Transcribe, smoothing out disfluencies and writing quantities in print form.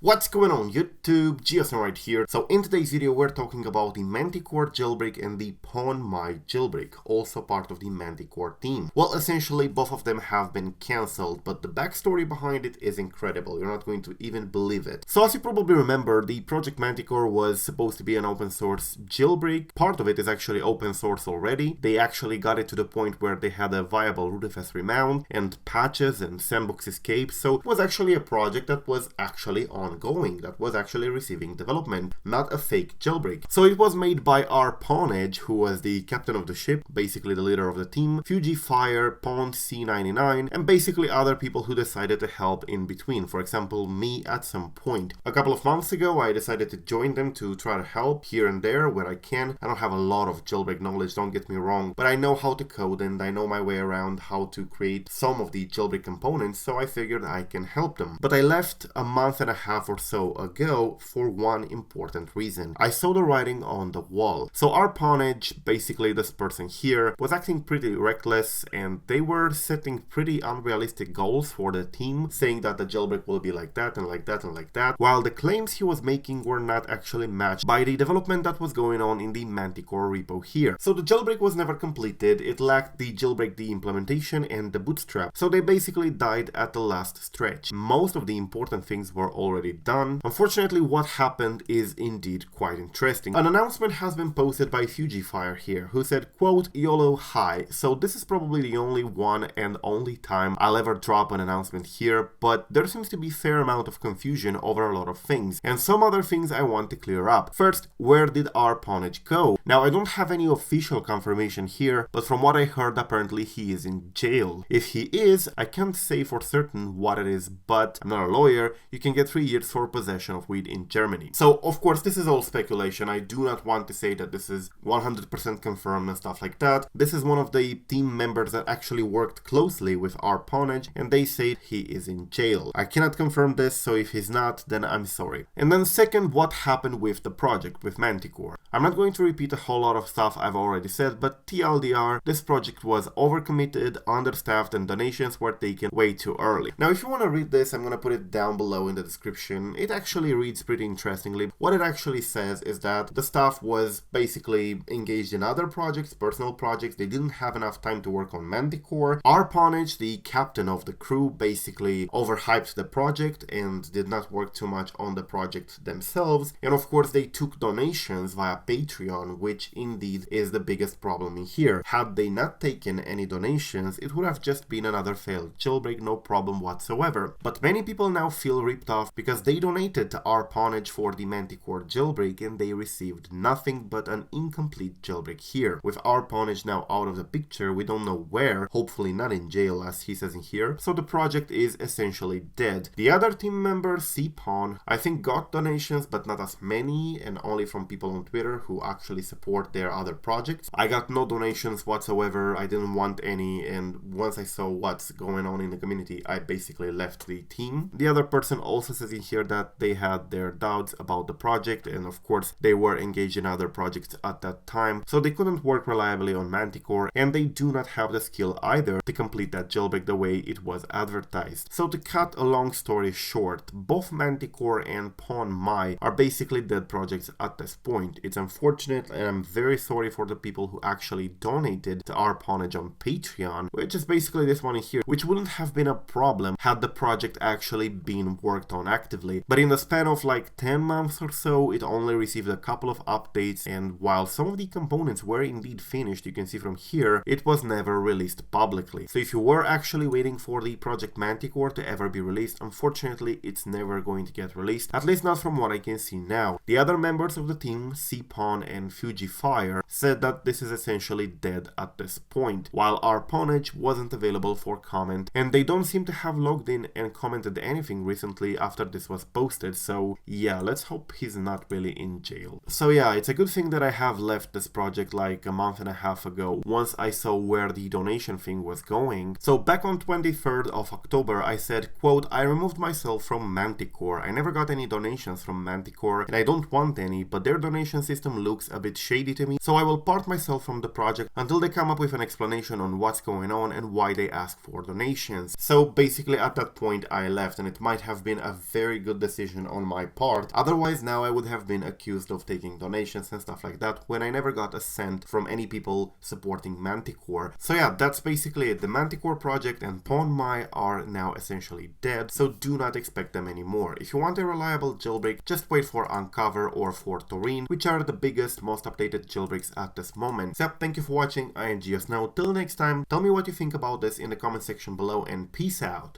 What's going on YouTube? Geoson right here. So in today's video we're talking about the Manticore Jailbreak and the Pwn-My Jailbreak, also part of the Manticore team. Well, essentially both of them have been cancelled, but the backstory behind it is incredible. You're not going to even believe it. So as you probably remember, the project Manticore was supposed to be an open source jailbreak. Part of it is actually open source already. They actually got it to the point where they had a viable rootfs remount and patches and sandbox escapes. So it was actually a project that was actually ongoing, that was actually receiving development, not a fake jailbreak. So it was made by RPwnage, who was the captain of the ship, basically the leader of the team, Fire, Pond C99, and basically other people who decided to help in between. For example, me at some point. A couple of months ago, I decided to join them to try to help here and there where I can. I don't have a lot of jailbreak knowledge, don't get me wrong, but I know how to code and I know my way around how to create some of the jailbreak components, so I figured I can help them. But I left a month and a half or so ago for one important reason. I saw the writing on the wall. So RPwnage, basically this person here, was acting pretty reckless and they were setting pretty unrealistic goals for the team, saying that the jailbreak will be like that and like that and like that, while the claims he was making were not actually matched by the development that was going on in the Manticore repo here. So the jailbreak was never completed, it lacked the jailbreak implementation and the bootstrap, so they basically died at the last stretch. Most of the important things were already done. Unfortunately, what happened is indeed quite interesting. An announcement has been posted by Fire here, who said, quote, YOLO hi. So this is probably the only one and only time I'll ever drop an announcement here, but there seems to be a fair amount of confusion over a lot of things, and some other things I want to clear up. First, where did RPwnage go? Now, I don't have any official confirmation here, but from what I heard, apparently he is in jail. If he is, I can't say for certain what it is, but I'm not a lawyer. You can get 3 years for possession of weed in Germany. So, of course, this is all speculation. I do not want to say that this is 100% confirmed and stuff like that. This is one of the team members that actually worked closely with RPwnage, and they say he is in jail. I cannot confirm this, so if he's not, then I'm sorry. And then second, what happened with the project, with Manticore? I'm not going to repeat a whole lot of stuff I've already said, but TLDR, this project was overcommitted, understaffed, and donations were taken way too early. Now, if you want to read this, I'm going to put it down below in the description. It actually reads pretty interestingly. What it actually says is that the staff was basically engaged in other projects, personal projects. They didn't have enough time to work on Manticore. RPwnage, the captain of the crew, basically overhyped the project and did not work too much on the project themselves. And of course, they took donations via Patreon, which indeed is the biggest problem in here. Had they not taken any donations, it would have just been another failed jailbreak, no problem whatsoever. But many people now feel ripped off because they donated to RPwnage for the Manticore jailbreak and they received nothing but an incomplete jailbreak here. With RPwnage now out of the picture, we don't know where, hopefully not in jail as he says in here, so the project is essentially dead. The other team member, Pwn, I think got donations but not as many and only from people on Twitter who actually support their other projects. I got no donations whatsoever, I didn't want any, and once I saw what's going on in the community, I basically left the team. The other person also says in here that they had their doubts about the project, and of course they were engaged in other projects at that time, so they couldn't work reliably on Manticore, and they do not have the skill either to complete that jailbreak the way it was advertised. So to cut a long story short, both Manticore and Pwn-My are basically dead projects at this point. It's unfortunate, and I'm very sorry for the people who actually donated to RPwnage on Patreon, which is basically this one in here, which wouldn't have been a problem had the project actually been worked on actively. But in the span of like 10 months or so, it only received a couple of updates, and while some of the components were indeed finished, you can see from here, it was never released publicly. So if you were actually waiting for the project Manticore to ever be released, unfortunately it's never going to get released, at least not from what I can see now. The other members of the team, Pwn and Fire, said that this is essentially dead at this point, while RPwnage wasn't available for comment, and they don't seem to have logged in and commented anything recently after this was posted, so yeah, let's hope he's not really in jail. So yeah, it's a good thing that I have left this project like a month and a half ago, once I saw where the donation thing was going. So back on 23rd of October, I said, quote, I removed myself from Manticore. I never got any donations from Manticore, and I don't want any, but their donations system looks a bit shady to me, so I will part myself from the project until they come up with an explanation on what's going on and why they ask for donations. So basically at that point I left, and it might have been a very good decision on my part. Otherwise now I would have been accused of taking donations and stuff like that when I never got a cent from any people supporting Manticore. So yeah, that's basically it. The Manticore project and Pwn-My are now essentially dead, so do not expect them anymore. If you want a reliable jailbreak, just wait for Uncover or for Toreen, which are the biggest, most updated jailbreaks at this moment. So yeah, thank you for watching. I am GeoSnow. Till next time, tell me what you think about this in the comment section below, and peace out.